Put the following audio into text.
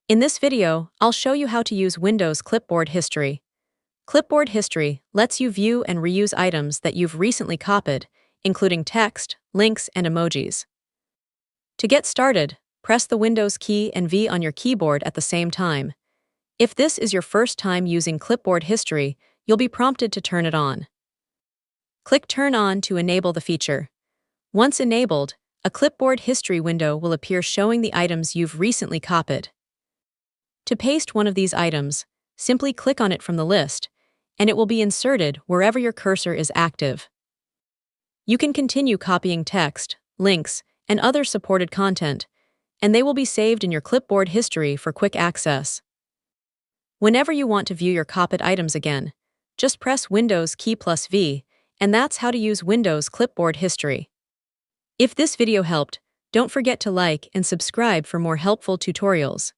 In this video, I'll show you how to use Windows Clipboard History. Clipboard History lets you view and reuse items that you've recently copied, including text, links, and emojis. To get started, press the Windows key and V on your keyboard at the same time. If this is your first time using Clipboard History, you'll be prompted to turn it on. Click Turn On to enable the feature. Once enabled, a Clipboard History window will appear showing the items you've recently copied. To paste one of these items, simply click on it from the list, and it will be inserted wherever your cursor is active. You can continue copying text, links, and other supported content, and they will be saved in your Clipboard History for quick access. Whenever you want to view your copied items again, just press Windows key plus V, and that's how to use Windows Clipboard History. If this video helped, don't forget to like and subscribe for more helpful tutorials.